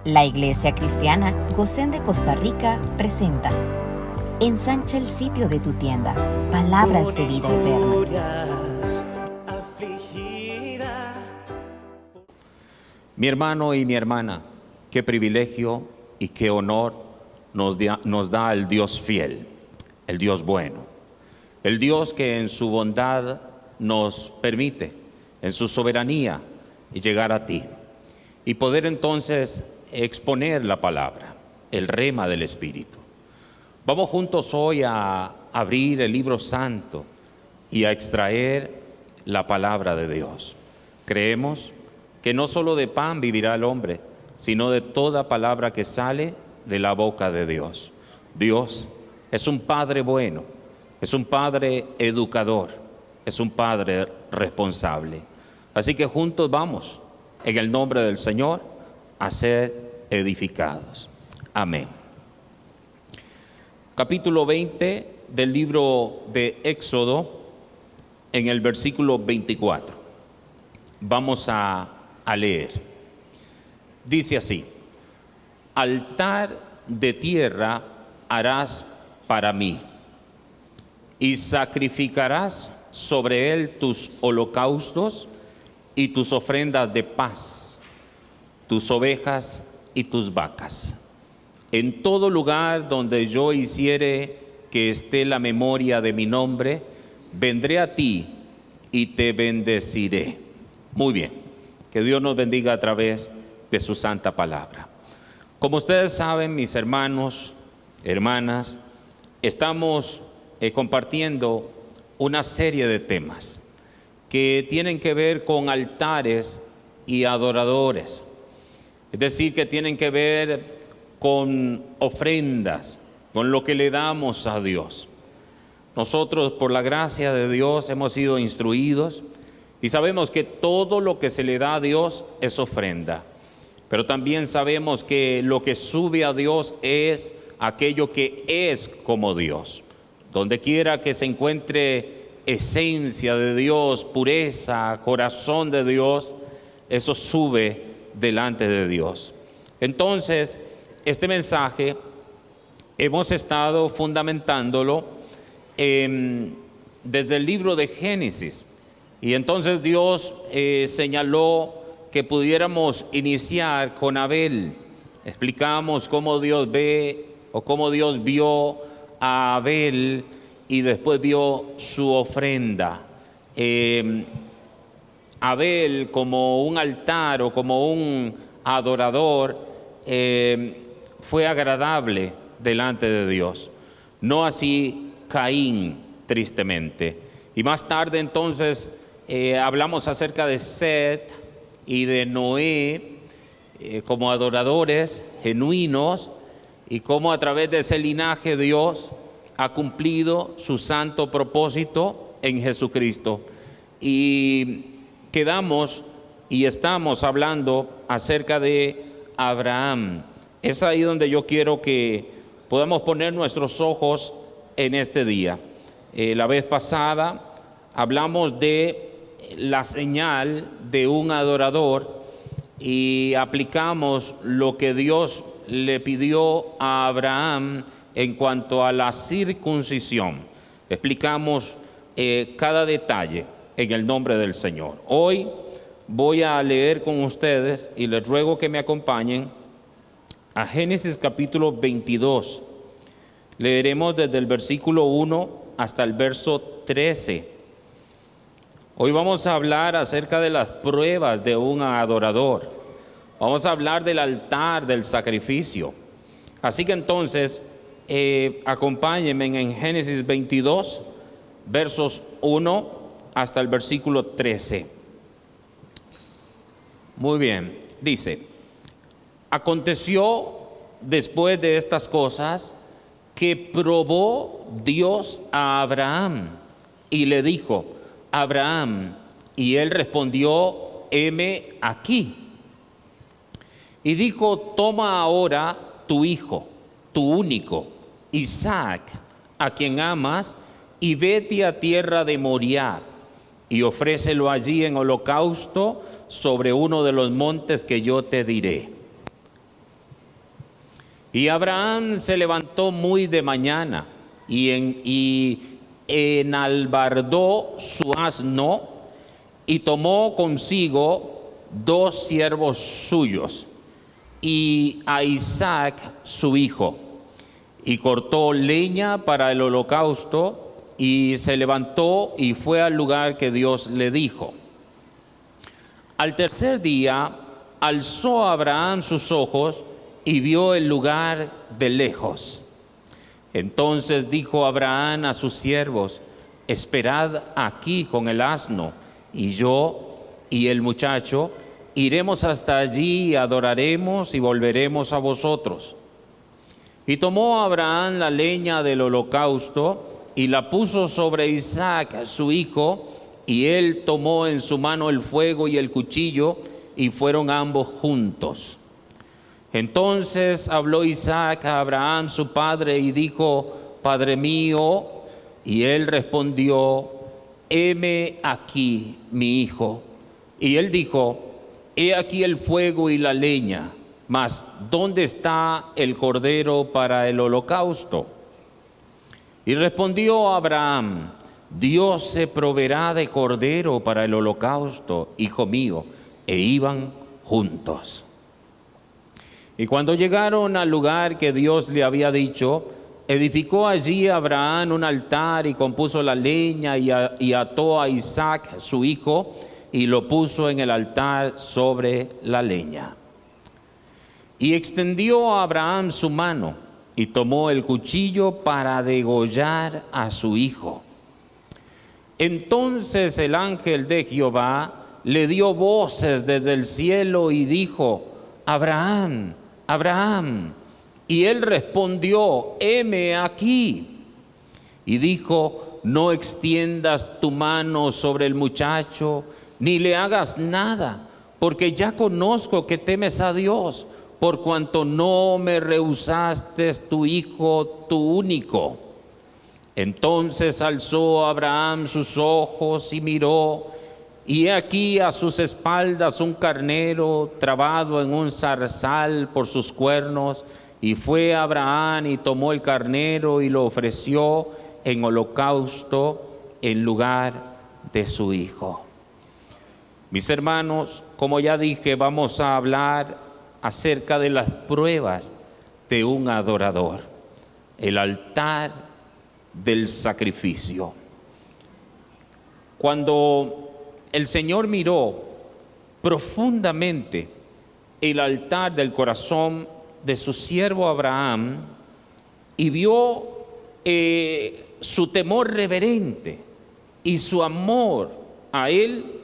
La Iglesia Cristiana Gosén de Costa Rica presenta Ensancha el sitio de tu tienda, palabras de vida eterna. Mi hermano y mi hermana, qué privilegio y qué honor nos da el Dios fiel, el Dios bueno, el Dios que en su bondad nos permite, en su soberanía, llegar a ti y poder entonces exponer la palabra, el rema del Espíritu. Vamos juntos hoy a abrir el libro santo y a extraer la palabra de Dios. Creemos que no solo de pan vivirá el hombre, sino de toda palabra que sale de la boca de Dios. Dios es un Padre bueno, es un Padre educador, es un Padre responsable. Así que juntos vamos, en el nombre del Señor, a ser edificados. Amén. Capítulo 20 del libro de Éxodo, en el versículo 24. Vamos a leer. Dice así: altar de tierra harás para mí, y sacrificarás sobre él tus holocaustos y tus ofrendas de paz, tus ovejas y tus vacas. En todo lugar donde yo hiciere que esté la memoria de mi nombre, vendré a ti y te bendeciré. Muy bien, que Dios nos bendiga a través de su santa palabra. Como ustedes saben, mis hermanos, hermanas, estamos compartiendo una serie de temas que tienen que ver con altares y adoradores. Es decir, que tienen que ver con ofrendas, con lo que le damos a Dios. Nosotros, por la gracia de Dios, hemos sido instruidos y sabemos que todo lo que se le da a Dios es ofrenda. Pero también sabemos que lo que sube a Dios es aquello que es como Dios. Donde quiera que se encuentre esencia de Dios, pureza, corazón de Dios, eso sube delante de Dios. Entonces, este mensaje hemos estado fundamentándolo desde el libro de Génesis. Y entonces Dios señaló que pudiéramos iniciar con Abel. Explicamos cómo Dios ve o cómo Dios vio a Abel y después vio su ofrenda. Abel como un altar o como un adorador fue agradable delante de Dios. No así Caín, tristemente. Y más tarde entonces hablamos acerca de Set y de Noé como adoradores genuinos y cómo a través de ese linaje Dios ha cumplido su santo propósito en Jesucristo. Y quedamos y estamos hablando acerca de Abraham. Es ahí donde yo quiero que podamos poner nuestros ojos en este día. La vez pasada hablamos de la señal de un adorador y aplicamos lo que Dios le pidió a Abraham en cuanto a la circuncisión. Explicamos cada detalle en el nombre del Señor. Hoy voy a leer con ustedes y les ruego que me acompañen a Génesis capítulo 22. Leeremos desde el versículo 1 hasta el verso 13. Hoy vamos a hablar acerca de las pruebas de un adorador. Vamos a hablar del altar, del sacrificio. Así que entonces, acompáñenme en Génesis 22, versos 1 hasta el versículo 13. Muy bien, dice: aconteció después de estas cosas que probó Dios a Abraham y le dijo: Abraham. Y él respondió: heme aquí. Y dijo: toma ahora tu hijo, tu único, Isaac, a quien amas, y vete a tierra de Moriah, y ofrécelo allí en holocausto sobre uno de los montes que yo te diré. Y Abraham se levantó muy de mañana y enalbardó su asno y tomó consigo 2 siervos suyos y a Isaac su hijo, y cortó leña para el holocausto y se levantó y fue al lugar que Dios le dijo. Al tercer día alzó Abraham sus ojos y vio el lugar de lejos. Entonces dijo Abraham a sus siervos: esperad aquí con el asno, y yo y el muchacho iremos hasta allí y adoraremos y volveremos a vosotros. Y tomó Abraham la leña del holocausto y la puso sobre Isaac su hijo, y él tomó en su mano el fuego y el cuchillo, y fueron ambos juntos. Entonces habló Isaac a Abraham su padre y dijo: Padre mío. Y él respondió: heme aquí, mi hijo. Y él dijo: he aquí el fuego y la leña, mas ¿dónde está el cordero para el holocausto? Y respondió Abraham: Dios se proveerá de cordero para el holocausto, hijo mío. E iban juntos. Y cuando llegaron al lugar que Dios le había dicho, edificó allí Abraham un altar y compuso la leña y ató a Isaac su hijo y lo puso en el altar sobre la leña. Y extendió a Abraham su mano y tomó el cuchillo para degollar a su hijo. Entonces el ángel de Jehová le dio voces desde el cielo y dijo: Abraham, Abraham. Y él respondió: heme aquí. Y dijo: no extiendas tu mano sobre el muchacho, ni le hagas nada, porque ya conozco que temes a Dios, por cuanto no me rehusaste tu hijo, tu único. Entonces alzó Abraham sus ojos y miró, y he aquí a sus espaldas un carnero trabado en un zarzal por sus cuernos. Y fue Abraham y tomó el carnero y lo ofreció en holocausto en lugar de su hijo. Mis hermanos, como ya dije, vamos a hablar acerca de las pruebas de un adorador. El altar del sacrificio. Cuando el Señor miró profundamente el altar del corazón de su siervo Abraham y vio su temor reverente y su amor a él,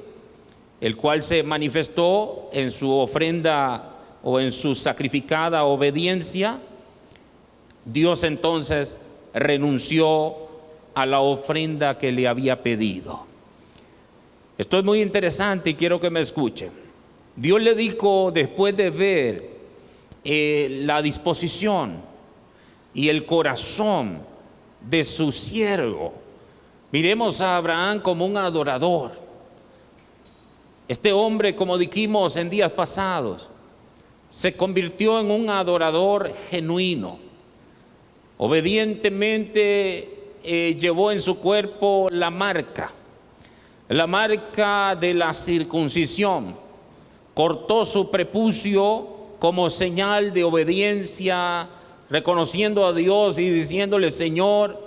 el cual se manifestó en su ofrenda o en su sacrificada obediencia, Dios entonces renunció a la ofrenda que le había pedido. Esto es muy interesante y quiero que me escuchen. Dios le dijo, después de ver la disposición y el corazón de su siervo, miremos a Abraham como un adorador. Este hombre, como dijimos en días pasados, se convirtió en un adorador genuino. Obedientemente llevó en su cuerpo la marca de la circuncisión. Cortó su prepucio como señal de obediencia, reconociendo a Dios y diciéndole: Señor,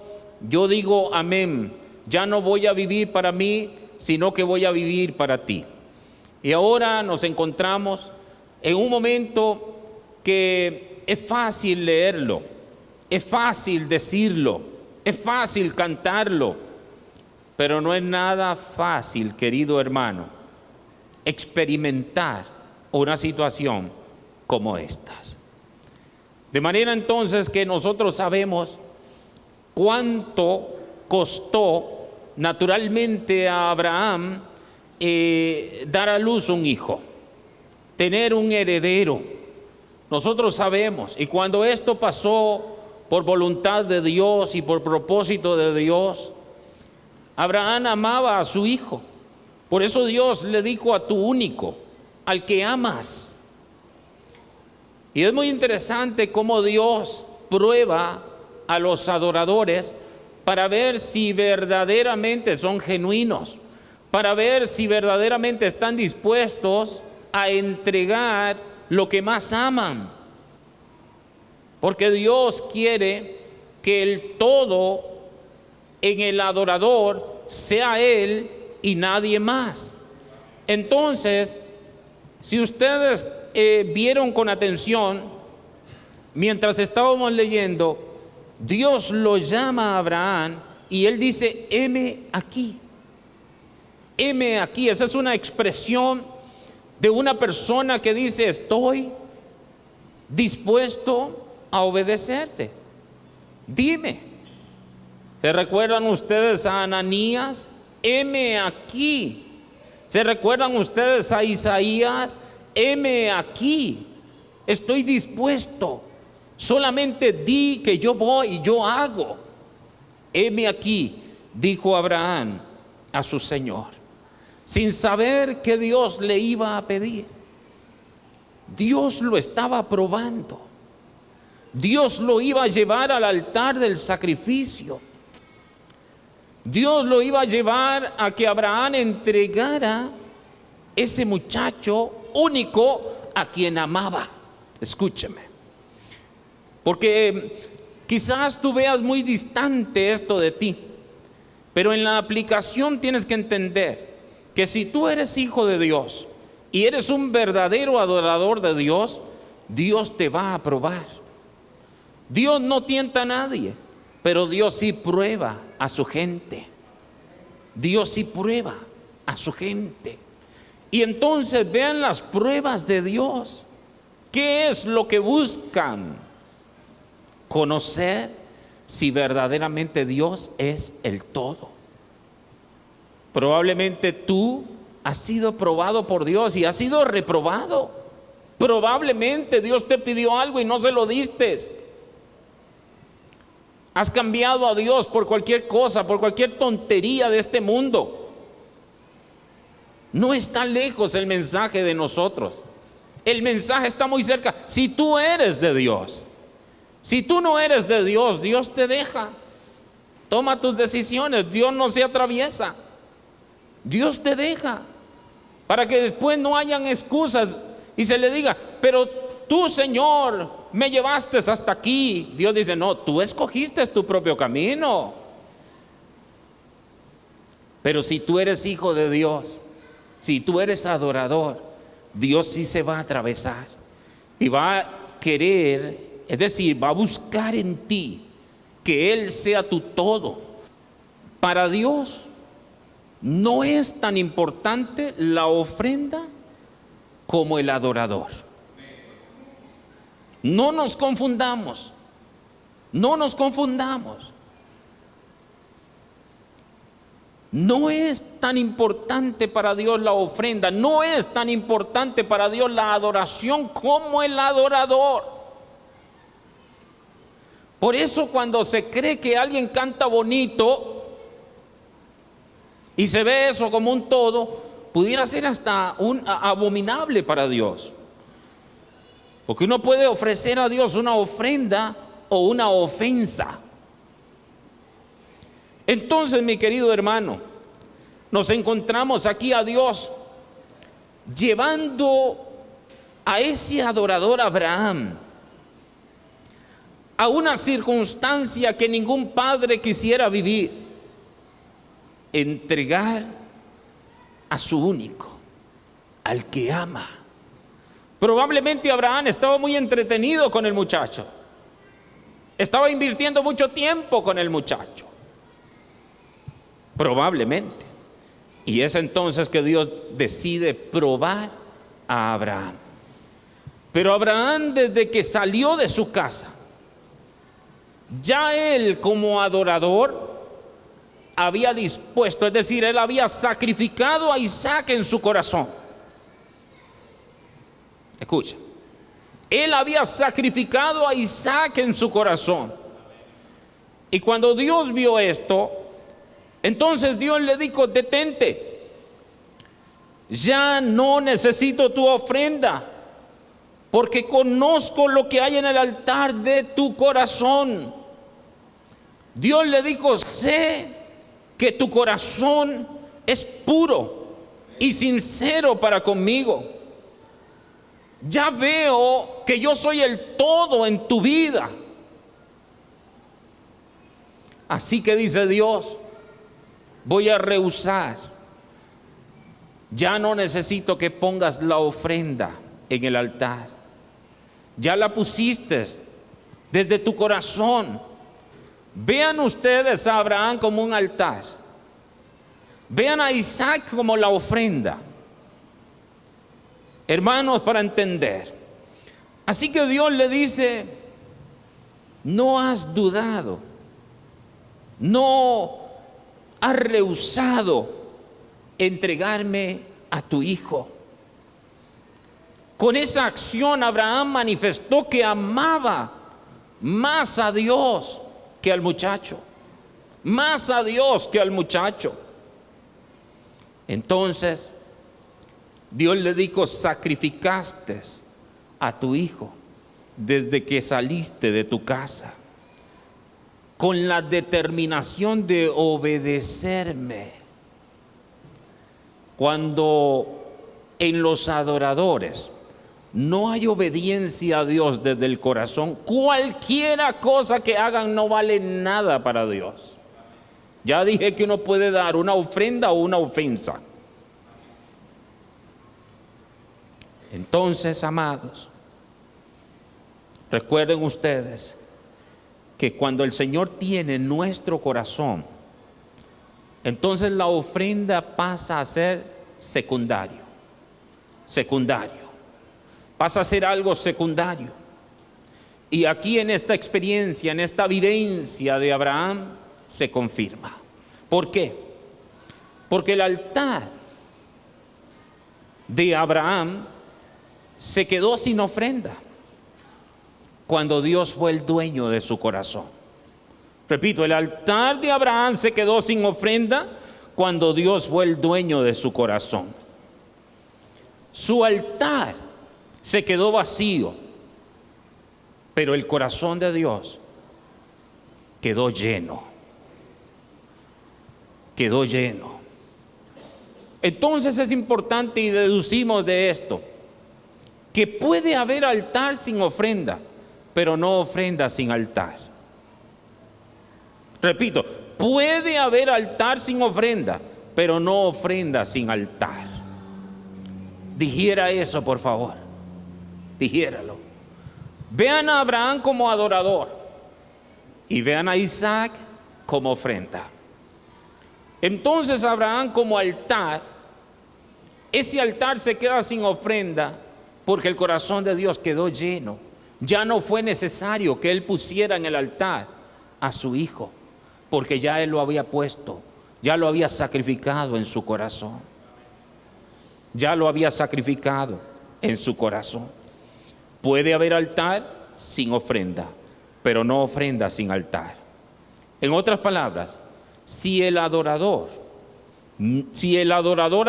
yo digo amén, ya no voy a vivir para mí, sino que voy a vivir para ti. Y ahora nos encontramos en un momento que es fácil leerlo, es fácil decirlo, es fácil cantarlo, pero no es nada fácil, querido hermano, experimentar una situación como estas. De manera entonces que nosotros sabemos cuánto costó naturalmente a Abraham dar a luz un hijo, tener un heredero. Nosotros sabemos, y cuando esto pasó por voluntad de Dios y por propósito de Dios, Abraham amaba a su hijo. Por eso Dios le dijo: a tu único, al que amas. Y es muy interesante cómo Dios prueba a los adoradores para ver si verdaderamente son genuinos, para ver si verdaderamente están dispuestos a entregar lo que más aman. Porque Dios quiere que el todo en el adorador sea Él y nadie más. Entonces, si ustedes vieron con atención, mientras estábamos leyendo, Dios lo llama a Abraham y Él dice, heme aquí. Heme aquí. Esa es una expresión de una persona que dice, estoy dispuesto a obedecerte. Dime. ¿Se recuerdan ustedes a Ananías? Heme aquí. ¿Se recuerdan ustedes a Isaías? Heme aquí. Estoy dispuesto. Solamente di que yo voy y yo hago. Heme aquí, dijo Abraham a su Señor, sin saber que Dios le iba a pedir. Dios lo estaba probando. Dios lo iba a llevar al altar del sacrificio. Dios lo iba a llevar a que Abraham entregara ese muchacho único a quien amaba. Escúcheme, porque quizás tú veas muy distante esto de ti, pero en la aplicación tienes que entender que si tú eres hijo de Dios y eres un verdadero adorador de Dios, Dios te va a probar. Dios no tienta a nadie, pero Dios sí prueba a su gente. Dios sí prueba a su gente. Y entonces vean las pruebas de Dios. ¿Qué es lo que buscan? Conocer si verdaderamente Dios es el todo. Probablemente tú has sido probado por Dios y has sido reprobado. Probablemente Dios te pidió algo y no se lo diste. Has cambiado a Dios por cualquier cosa, por cualquier tontería de este mundo. No está lejos el mensaje de nosotros. El mensaje está muy cerca. Si tú eres de Dios, si tú no eres de Dios, Dios te deja. Toma tus decisiones. Dios no se atraviesa. Dios te deja para que después no hayan excusas y se le diga, pero tú, Señor, me llevaste hasta aquí. Dios dice, no, tú escogiste tu propio camino. Pero si tú eres hijo de Dios, si tú eres adorador, Dios sí se va a atravesar y va a querer, es decir, va a buscar en ti que Él sea tu todo. Para Dios no es tan importante la ofrenda como el adorador. No nos confundamos. No nos confundamos. No es tan importante para Dios la ofrenda, no es tan importante para Dios la adoración como el adorador. Por eso cuando se cree que alguien canta bonito y se ve eso como un todo, pudiera ser hasta un abominable para Dios. Porque uno puede ofrecer a Dios una ofrenda o una ofensa. Entonces, mi querido hermano, nos encontramos aquí a Dios llevando a ese adorador Abraham a una circunstancia que ningún padre quisiera vivir: entregar a su único, al que ama. Probablemente Abraham estaba muy entretenido con el muchacho, estaba invirtiendo mucho tiempo con el muchacho, probablemente. Y es entonces que Dios decide probar a Abraham. Pero Abraham, desde que salió de su casa, ya él como adorador había dispuesto, es decir, él había sacrificado a Isaac en su corazón. Escucha, él había sacrificado a Isaac en su corazón. Y cuando Dios vio esto, entonces Dios le dijo: detente, ya no necesito tu ofrenda, porque conozco lo que hay en el altar de tu corazón. Dios le dijo, sé que tu corazón es puro y sincero para conmigo. Ya veo que yo soy el todo en tu vida. Así que dice Dios, voy a rehusar. Ya no necesito que pongas la ofrenda en el altar. Ya la pusiste desde tu corazón. Vean ustedes a Abraham como un altar. Vean a Isaac como la ofrenda. Hermanos, para entender. Así que Dios le dice, no has dudado, no has rehusado entregarme a tu hijo. Con esa acción Abraham manifestó que amaba más a Dios que al muchacho, más a Dios que al muchacho. Entonces Dios le dijo, sacrificaste a tu hijo desde que saliste de tu casa, con la determinación de obedecerme. Cuando en los adoradores no hay obediencia a Dios desde el corazón, cualquiera cosa que hagan no vale nada para Dios. Ya dije que uno puede dar una ofrenda o una ofensa. Entonces, amados, recuerden ustedes que cuando el Señor tiene nuestro corazón, entonces la ofrenda pasa a ser secundario. Pasa a ser algo secundario. Y aquí en esta experiencia, en esta vivencia de Abraham, se confirma. ¿Por qué? Porque el altar de Abraham se quedó sin ofrenda cuando Dios fue el dueño de su corazón. Repito, el altar de Abraham se quedó sin ofrenda cuando Dios fue el dueño de su corazón. Su altar se quedó vacío, pero el corazón de Dios quedó lleno. Quedó lleno. Entonces es importante y deducimos de esto que puede haber altar sin ofrenda, pero no ofrenda sin altar. Repito, puede haber altar sin ofrenda, pero no ofrenda sin altar. Dijera eso, por favor. Dijéralo. Vean a Abraham como adorador y vean a Isaac como ofrenda. Entonces Abraham como altar, ese altar se queda sin ofrenda porque el corazón de Dios quedó lleno. Ya no fue necesario que él pusiera en el altar a su hijo, porque ya él lo había puesto, ya lo había sacrificado en su corazón. Ya lo había sacrificado en su corazón. Puede haber altar sin ofrenda, pero no ofrenda sin altar. En otras palabras, si el adorador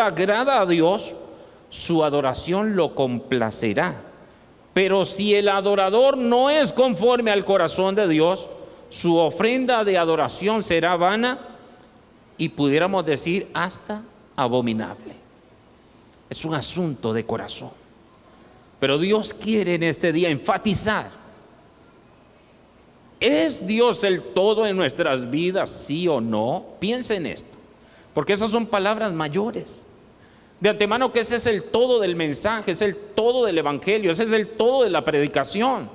agrada a Dios, su adoración lo complacerá. Pero si el adorador no es conforme al corazón de Dios, su ofrenda de adoración será vana y pudiéramos decir hasta abominable. Es un asunto de corazón. Pero Dios quiere en este día enfatizar: ¿es Dios el todo en nuestras vidas, sí o no? Piensa en esto, porque esas son palabras mayores. De antemano que ese es el todo del mensaje, es el todo del evangelio, ese es el todo de la predicación.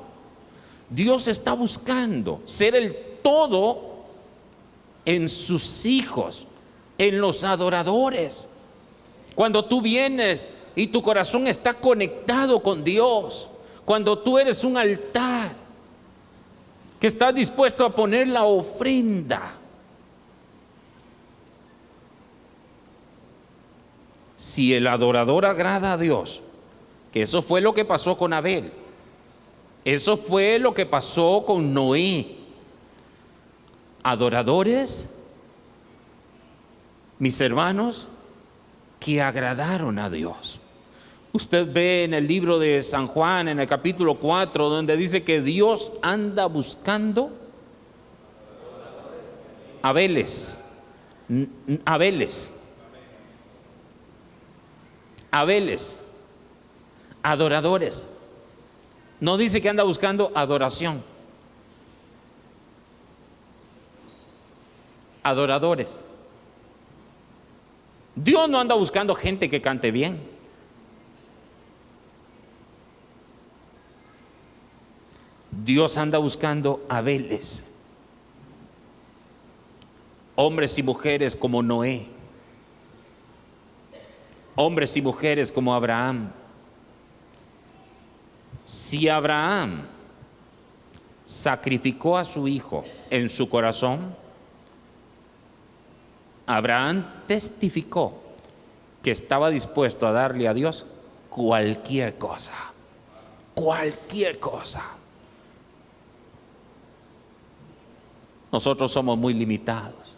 Dios está buscando ser el todo en sus hijos, en los adoradores. Cuando tú vienes y tu corazón está conectado con Dios, cuando tú eres un altar que estás dispuesto a poner la ofrenda. Si el adorador agrada a Dios, que eso fue lo que pasó con Abel, eso fue lo que pasó con Noé. Adoradores, mis hermanos, que agradaron a Dios. Usted ve en el libro de San Juan, en el capítulo 4, donde dice que Dios anda buscando Abeles, adoradores. No dice que anda buscando adoración. Adoradores. Dios no anda buscando gente que cante bien. Dios anda buscando Abeles. Hombres y mujeres como Noé. Hombres y mujeres como Abraham. Si Abraham sacrificó a su hijo en su corazón, Abraham testificó que estaba dispuesto a darle a Dios cualquier cosa. Cualquier cosa. Nosotros somos muy limitados.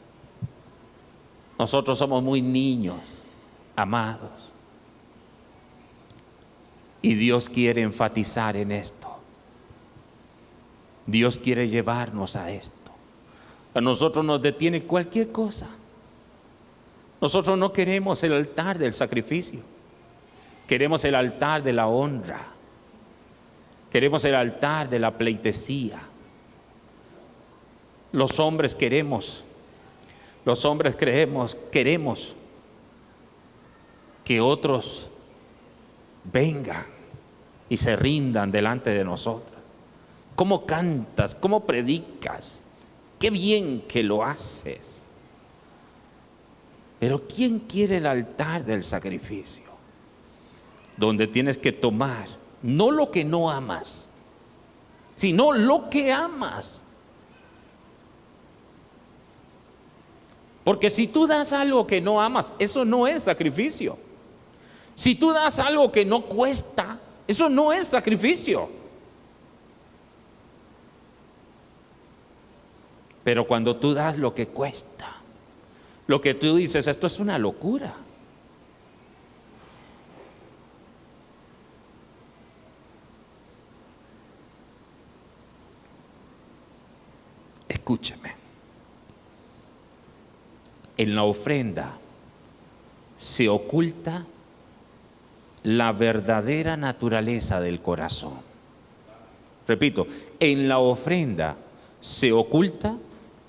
Nosotros somos muy niños, amados. Y Dios quiere enfatizar en esto. Dios quiere llevarnos a esto. A nosotros nos detiene cualquier cosa. Nosotros no queremos el altar del sacrificio. Queremos el altar de la honra. Queremos el altar de la pleitesía. Los hombres queremos que otros vengan y se rindan delante de nosotros. ¿Cómo cantas? ¿Cómo predicas? Qué bien que lo haces. Pero ¿quién quiere el altar del sacrificio? Donde tienes que tomar no lo que no amas, sino lo que amas. Porque si tú das algo que no amas, eso no es sacrificio. Si tú das algo que no cuesta, eso no es sacrificio. Pero cuando tú das lo que cuesta, lo que tú dices, esto es una locura. Escúcheme. En la ofrenda se oculta la verdadera naturaleza del corazón. Repito, en la ofrenda se oculta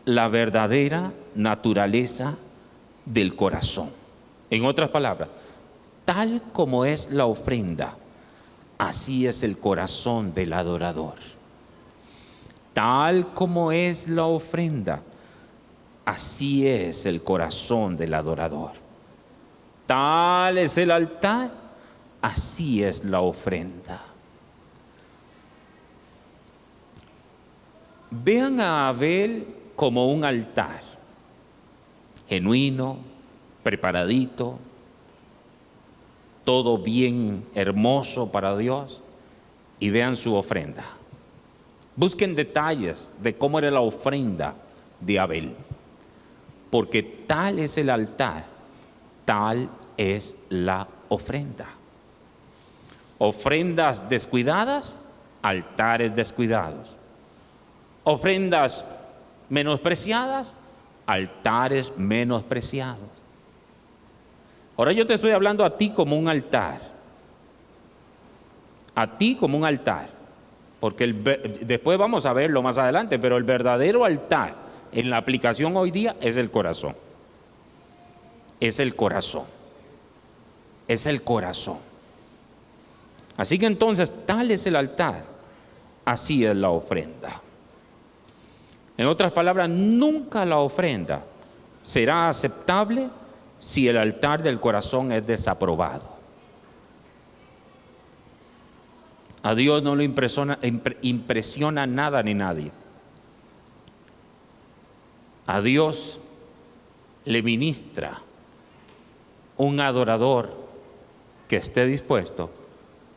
la verdadera naturaleza del corazón. En otras palabras, tal como es la ofrenda, así es el corazón del adorador. Tal como es la ofrenda, así es el corazón del adorador. Tal es el altar, así es la ofrenda. Vean a Abel como un altar, genuino, preparadito, todo bien hermoso para Dios, y vean su ofrenda. Busquen detalles de cómo era la ofrenda de Abel, porque tal es el altar, tal es la ofrenda. Ofrendas descuidadas, altares descuidados. Ofrendas menospreciadas, altares menospreciados. Ahora yo te estoy hablando a ti como un altar. A ti como un altar. Porque después vamos a verlo más adelante, pero el verdadero altar en la aplicación hoy día es el corazón. Es el corazón. Es el corazón. Así que entonces, tal es el altar, así es la ofrenda. En otras palabras, nunca la ofrenda será aceptable si el altar del corazón es desaprobado. A Dios no le impresiona nada ni nadie. A Dios le ministra un adorador que esté dispuesto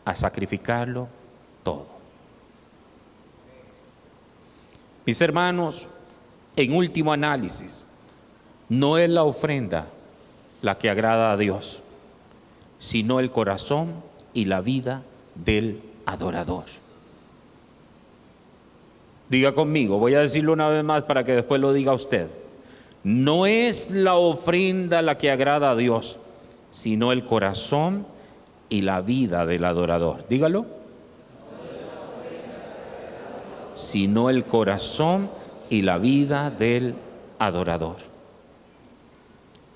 a sacrificarlo todo. Mis hermanos, en último análisis, no es la ofrenda la que agrada a Dios, sino el corazón y la vida del adorador. Diga conmigo, voy a decirlo una vez más para que después lo diga usted. No es la ofrenda la que agrada a Dios, sino el corazón y la vida del adorador. Dígalo. Sino el corazón y la vida del adorador.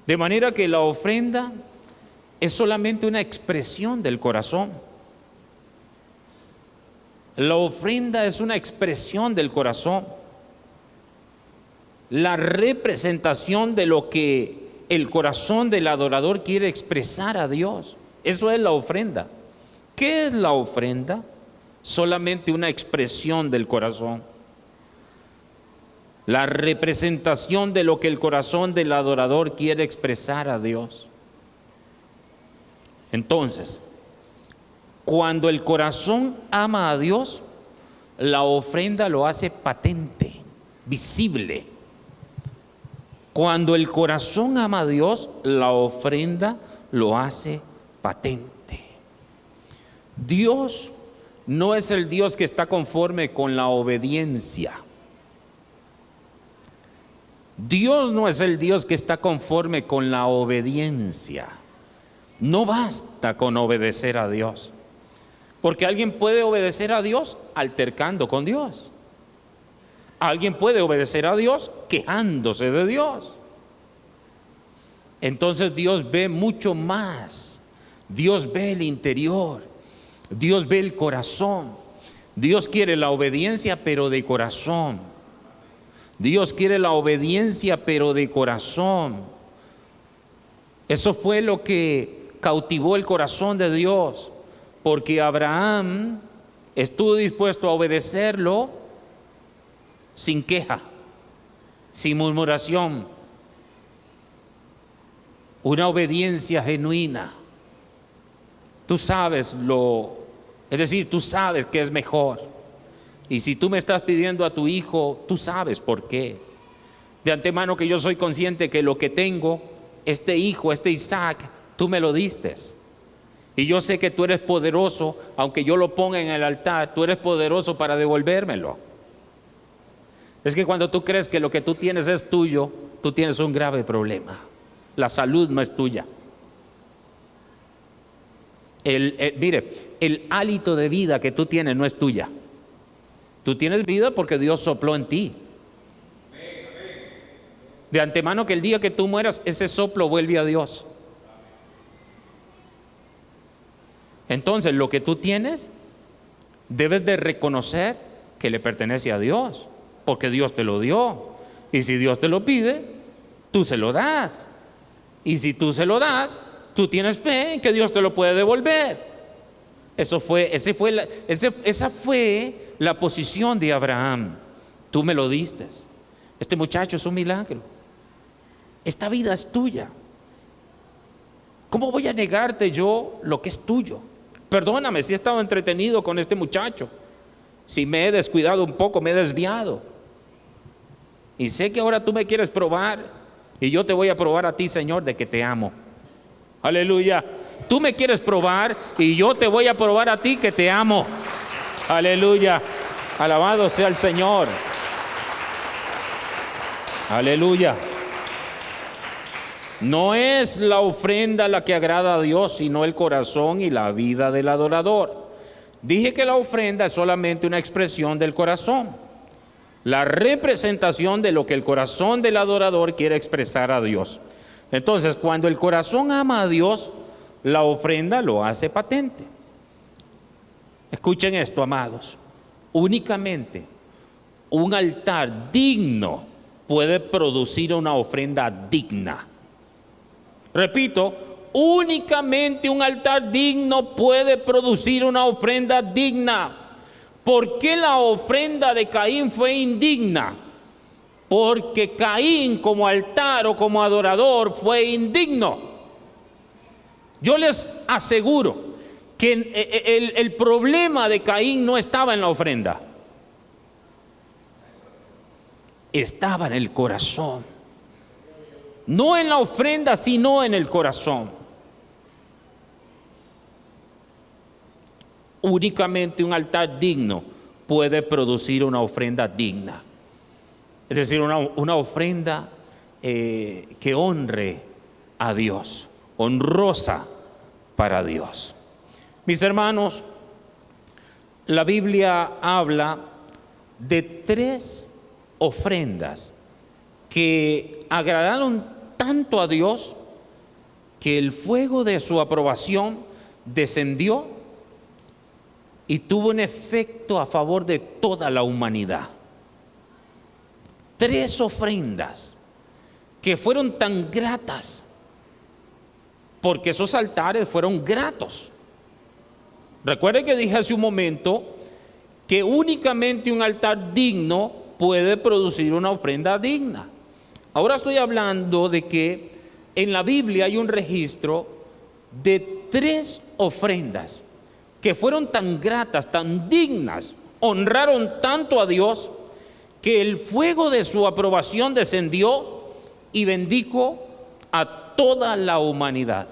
De manera que la ofrenda es solamente una expresión del corazón. La ofrenda es una expresión del corazón. La representación de lo que el corazón del adorador quiere expresar a Dios. Eso es la ofrenda. ¿Qué es la ofrenda? Solamente una expresión del corazón. La representación de lo que el corazón del adorador quiere expresar a Dios. Entonces, cuando el corazón ama a Dios, la ofrenda lo hace patente, visible. Cuando el corazón ama a Dios, la ofrenda lo hace patente. Dios no es el Dios que está conforme con la obediencia. Dios no es el Dios que está conforme con la obediencia. No basta con obedecer a Dios, porque alguien puede obedecer a Dios altercando con Dios. Alguien puede obedecer a Dios quejándose de Dios. Entonces Dios ve mucho más. Dios ve el interior. Dios ve el corazón. Dios quiere la obediencia, pero de corazón. Dios quiere la obediencia, pero de corazón. Eso fue lo que cautivó el corazón de Dios, porque Abraham estuvo dispuesto a obedecerlo sin queja, sin murmuración. Una obediencia genuina. Tú sabes tú sabes que es mejor. Y si tú me estás pidiendo a tu hijo, tú sabes por qué. De antemano que yo soy consciente que lo que tengo, este hijo, este Isaac, tú me lo diste. Y yo sé que tú eres poderoso, aunque yo lo ponga en el altar, tú eres poderoso para devolvérmelo. Es que cuando tú crees que lo que tú tienes es tuyo, tú tienes un grave problema. La salud no es tuya. Mire, el hálito de vida que tú tienes no es tuya. Tú tienes vida porque Dios sopló en ti. De antemano que el día que tú mueras, ese soplo vuelve a Dios. Entonces, lo que tú tienes, debes de reconocer que le pertenece a Dios, porque Dios te lo dio. Y si Dios te lo pide, tú se lo das. Y si tú se lo das, tú tienes fe en que Dios te lo puede devolver. Esa fue la posición de Abraham. Tú me lo diste. Este muchacho es un milagro. Esta vida es tuya. ¿Cómo voy a negarte yo lo que es tuyo? Perdóname si he estado entretenido con este muchacho, si me he descuidado un poco, me he desviado. Y sé que ahora tú me quieres probar, y yo te voy a probar a ti, Señor, de que te amo. Aleluya. Tú me quieres probar y yo te voy a probar a ti que te amo. Aleluya. Alabado sea el Señor. Aleluya. No es la ofrenda la que agrada a Dios, sino el corazón y la vida del adorador. Dije que la ofrenda es solamente una expresión del corazón, la representación de lo que el corazón del adorador quiere expresar a Dios. Entonces, cuando el corazón ama a Dios, la ofrenda lo hace patente. Escuchen esto, amados. Únicamente un altar digno puede producir una ofrenda digna. Repito, únicamente un altar digno puede producir una ofrenda digna. ¿Por qué la ofrenda de Caín fue indigna? Porque Caín como altar o como adorador fue indigno. Yo les aseguro que el problema de Caín no estaba en la ofrenda, estaba en el corazón. No en la ofrenda, sino en el corazón. Únicamente un altar digno puede producir una ofrenda digna. Es decir, una ofrenda que honre a Dios, honrosa para Dios. Mis hermanos, la Biblia habla de 3 ofrendas que agradaron tanto a Dios que el fuego de su aprobación descendió y tuvo un efecto a favor de toda la humanidad. 3 ofrendas que fueron tan gratas, porque esos altares fueron gratos. Recuerden que dije hace un momento que únicamente un altar digno puede producir una ofrenda digna. Ahora estoy hablando de que en la Biblia hay un registro de 3 ofrendas que fueron tan gratas, tan dignas, honraron tanto a Dios, que el fuego de su aprobación descendió y bendijo a toda la humanidad.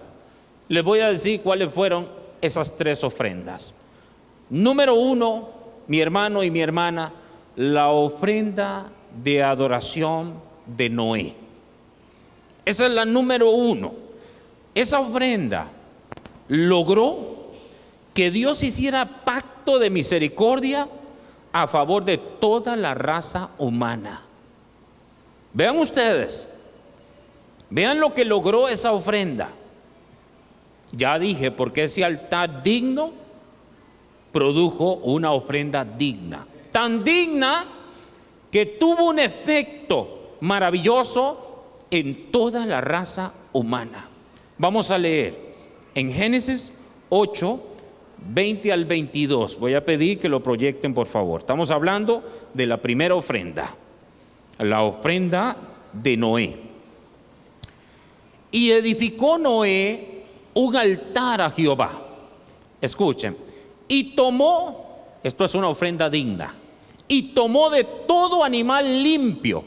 Les voy a decir cuáles fueron esas 3 ofrendas. Número 1, mi hermano y mi hermana, la ofrenda de adoración de Noé. Esa es la número 1. Esa ofrenda logró que Dios hiciera pacto de misericordia a favor de toda la raza humana. Vean ustedes, vean lo que logró esa ofrenda. Ya dije, porque ese altar digno produjo una ofrenda digna. Tan digna que tuvo un efecto maravilloso en toda la raza humana. Vamos a leer en Génesis 8, 20 al 22. Voy a pedir que lo proyecten, por favor. Estamos hablando de la primera ofrenda, la ofrenda de Noé. Y edificó Noé un altar a Jehová. Escuchen. Y tomó, esto es una ofrenda digna, y tomó de todo animal limpio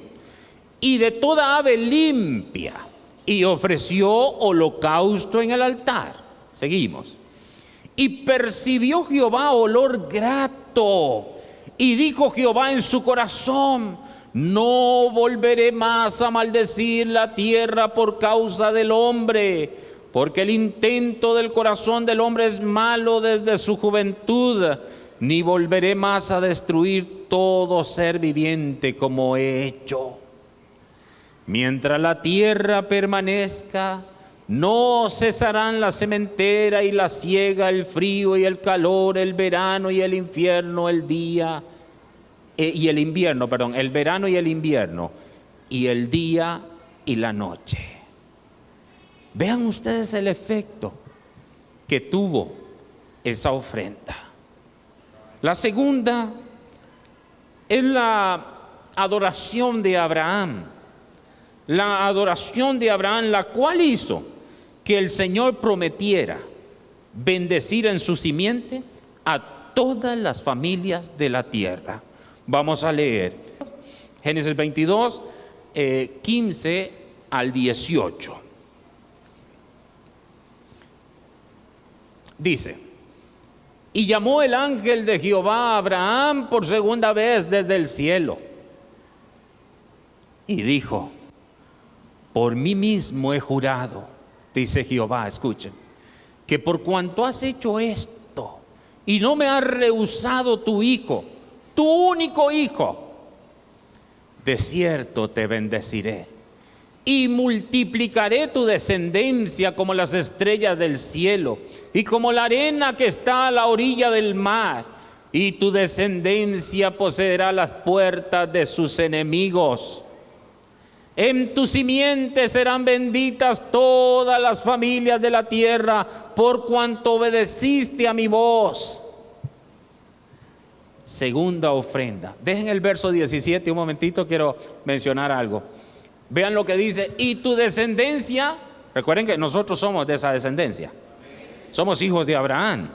y de toda ave limpia y ofreció holocausto en el altar. Seguimos. Y percibió Jehová olor grato, y dijo Jehová en su corazón: no volveré más a maldecir la tierra por causa del hombre, porque el intento del corazón del hombre es malo desde su juventud, ni volveré más a destruir todo ser viviente como he hecho. Mientras la tierra permanezca, no cesarán la sementera y la siega, el frío y el calor, el verano y el infierno, el día y el invierno, perdón, el verano y el invierno, y el día y la noche. Vean ustedes el efecto que tuvo esa ofrenda. La segunda es la adoración de Abraham. La adoración de Abraham, la cual hizo que el Señor prometiera bendecir en su simiente a todas las familias de la tierra. Vamos a leer Génesis 22, 15 al 18. Dice: y llamó el ángel de Jehová a Abraham por segunda vez desde el cielo, y dijo: por mí mismo he jurado, dice Jehová, escuchen, que por cuanto has hecho esto y no me has rehusado tu hijo, tu único hijo, de cierto te bendeciré y multiplicaré tu descendencia como las estrellas del cielo y como la arena que está a la orilla del mar, y tu descendencia poseerá las puertas de sus enemigos. En tu simiente serán benditas todas las familias de la tierra, por cuanto obedeciste a mi voz. Segunda ofrenda. Dejen el verso 17 un momentito, quiero mencionar algo. Vean lo que dice: y tu descendencia, recuerden que nosotros somos de esa descendencia. Somos hijos de Abraham.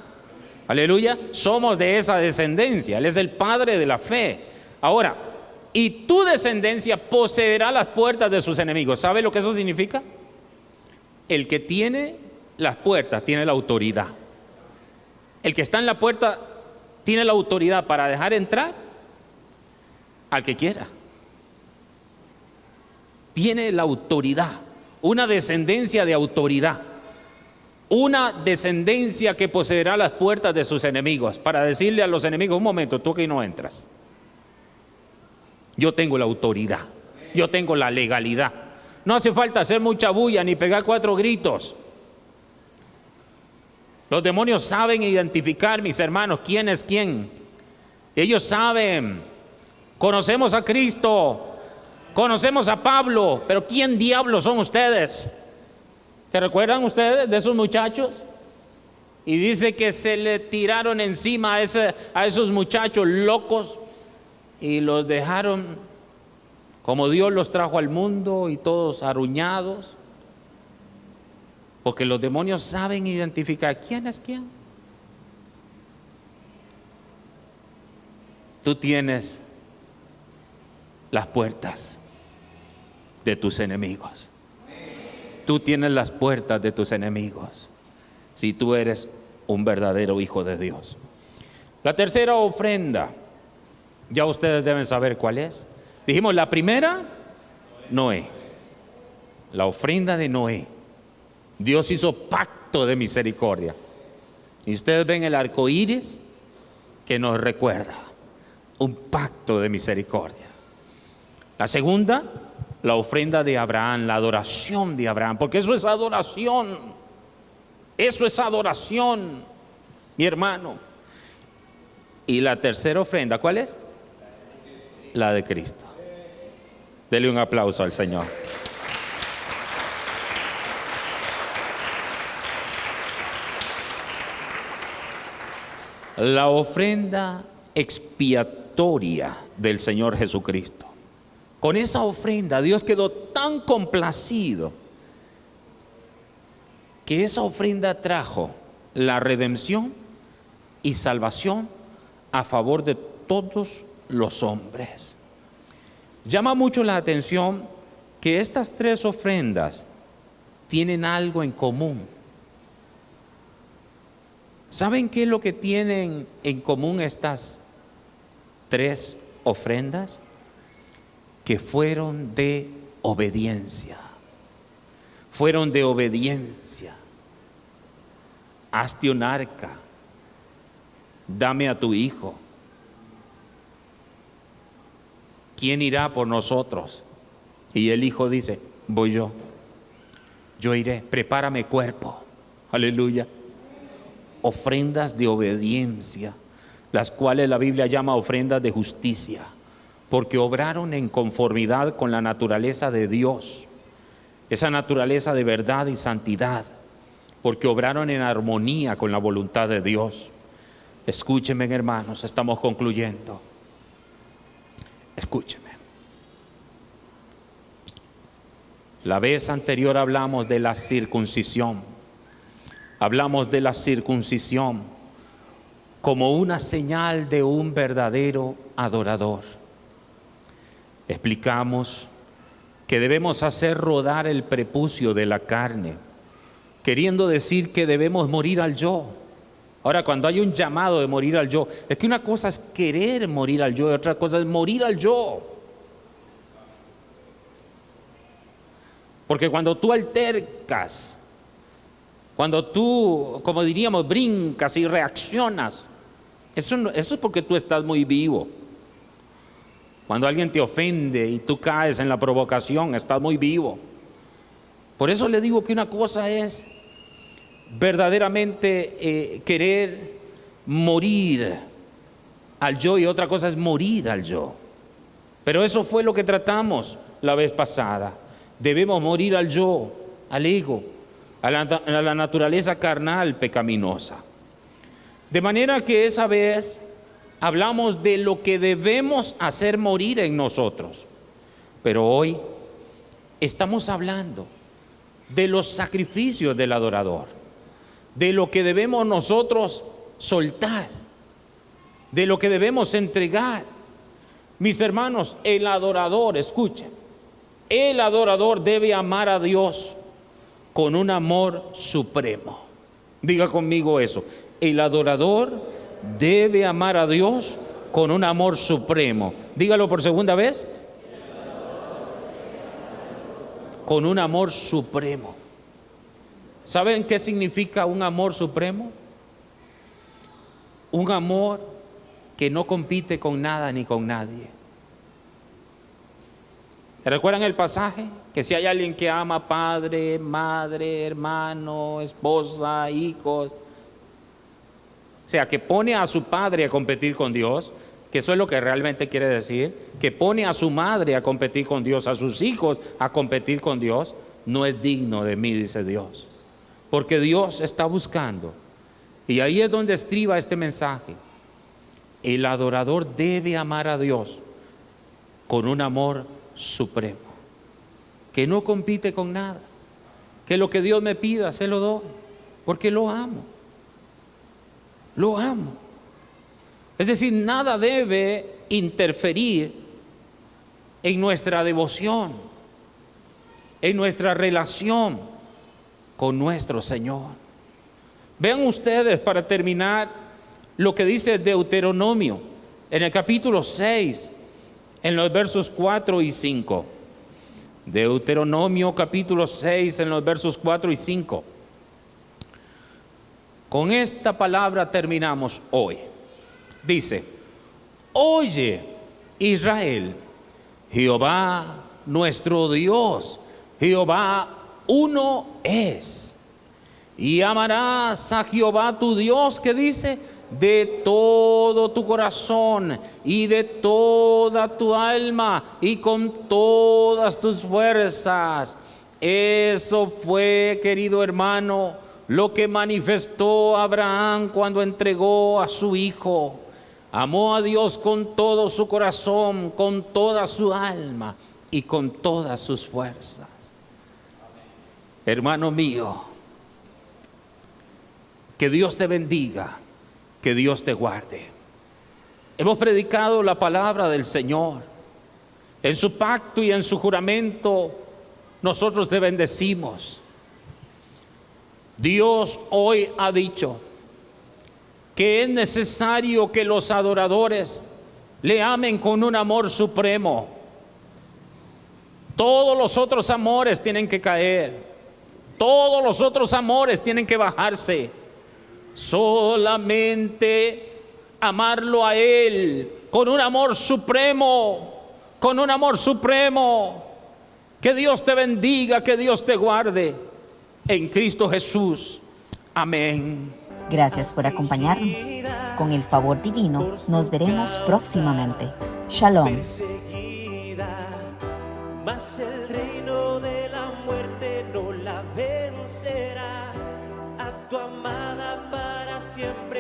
Aleluya, somos de esa descendencia. Él es el padre de la fe. Ahora, y tu descendencia poseerá las puertas de sus enemigos. ¿Sabe lo que eso significa? El que tiene las puertas tiene la autoridad. El que está en la puerta tiene la autoridad para dejar entrar al que quiera. Tiene la autoridad, una descendencia de autoridad, una descendencia que poseerá las puertas de sus enemigos, para decirle a los enemigos: un momento, tú aquí no entras. Yo tengo la autoridad, yo tengo la legalidad. No hace falta hacer mucha bulla ni pegar 4 gritos. Los demonios saben identificar, mis hermanos, quién es quién. Ellos saben. Conocemos a Cristo, conocemos a Pablo, pero ¿quién diablos son ustedes? ¿Se recuerdan ustedes de esos muchachos? Y dice que se le tiraron encima a esos muchachos locos y los dejaron como Dios los trajo al mundo, y todos arruñados. Porque los demonios saben identificar quién es quién. Tú tienes las puertas de tus enemigos. Tú tienes las puertas de tus enemigos, si tú eres un verdadero hijo de Dios. La tercera ofrenda, ya ustedes deben saber cuál es. Dijimos la primera, Noé. La ofrenda de Noé. Dios hizo pacto de misericordia. Y ustedes ven el arco iris que nos recuerda un pacto de misericordia. La segunda, la ofrenda de Abraham, la adoración de Abraham, porque eso es adoración. Eso es adoración, mi hermano. Y la tercera ofrenda, ¿cuál es? La de Cristo. Dele un aplauso al Señor. La ofrenda expiatoria del Señor Jesucristo. Con esa ofrenda Dios quedó tan complacido que esa ofrenda trajo la redención y salvación a favor de todos los hombres. Llama mucho la atención que estas 3 ofrendas tienen algo en común. ¿Saben qué es lo que tienen en común estas 3 ofrendas? Que fueron de obediencia. Fueron de obediencia. Hazte un arca. Dame a tu hijo. ¿Quién irá por nosotros? Y el hijo dice: voy yo. Yo iré. Prepárame cuerpo. Aleluya. Ofrendas de obediencia, las cuales la Biblia llama ofrendas de justicia, porque obraron en conformidad con la naturaleza de Dios, esa naturaleza de verdad y santidad, porque obraron en armonía con la voluntad de Dios. Escúchenme, hermanos, estamos concluyendo. Escúchenme. La vez anterior hablamos de la circuncisión. Hablamos de la circuncisión como una señal de un verdadero adorador. Explicamos que debemos hacer rodar el prepucio de la carne, queriendo decir que debemos morir al yo. Ahora, cuando hay un llamado de morir al yo, es que una cosa es querer morir al yo y otra cosa es morir al yo. Porque cuando tú altercas, cuando tú, como diríamos, brincas y reaccionas, eso es porque tú estás muy vivo. Cuando alguien te ofende y tú caes en la provocación, estás muy vivo. Por eso le digo que una cosa es verdaderamente querer morir al yo y otra cosa es morir al yo. Pero eso fue lo que tratamos la vez pasada. Debemos morir al yo, al ego, a la naturaleza carnal pecaminosa. De manera que esa vez hablamos de lo que debemos hacer morir en nosotros. Pero hoy estamos hablando de los sacrificios del adorador, de lo que debemos nosotros soltar, de lo que debemos entregar. Mis hermanos, el adorador, escuchen, el adorador debe amar a Dios con un amor supremo. Diga conmigo eso. El adorador debe amar a Dios con un amor supremo. Dígalo por segunda vez. Con un amor supremo. ¿Saben qué significa un amor supremo? Un amor que no compite con nada ni con nadie. ¿Recuerdan el pasaje? Que si hay alguien que ama padre, madre, hermano, esposa, hijos, o sea, que pone a su padre a competir con Dios, que eso es lo que realmente quiere decir, que pone a su madre a competir con Dios, a sus hijos a competir con Dios, no es digno de mí, dice Dios. Porque Dios está buscando, y ahí es donde estriba este mensaje. El adorador debe amar a Dios con un amor supremo, que no compite con nada, que lo que Dios me pida se lo doy, porque lo amo. Lo amo. Es decir, nada debe interferir en nuestra devoción, en nuestra relación con nuestro Señor. Vean ustedes, para terminar, lo que dice Deuteronomio en el capítulo 6, en los versos 4 y 5. Deuteronomio capítulo 6, en los versos 4 y 5. Con esta palabra terminamos hoy. Dice: oye, Israel, Jehová nuestro Dios, Jehová uno es. Y amarás a Jehová tu Dios, que dice, de todo tu corazón y de toda tu alma y con todas tus fuerzas. Eso fue, querido hermano, lo que manifestó Abraham cuando entregó a su hijo. Amó a Dios con todo su corazón, con toda su alma y con todas sus fuerzas. Hermano mío, que Dios te bendiga, que Dios te guarde. Hemos predicado la palabra del Señor. En su pacto y en su juramento nosotros te bendecimos. Dios hoy ha dicho que es necesario que los adoradores le amen con un amor supremo. Todos los otros amores tienen que caer. Todos los otros amores tienen que bajarse. Solamente amarlo a Él con un amor supremo, con un amor supremo. Que Dios te bendiga, que Dios te guarde. En Cristo Jesús. Amén. Gracias por acompañarnos. Con el favor divino, nos veremos próximamente. Shalom. Mas el reino de la muerte no la vencerá. A tu amada para siempre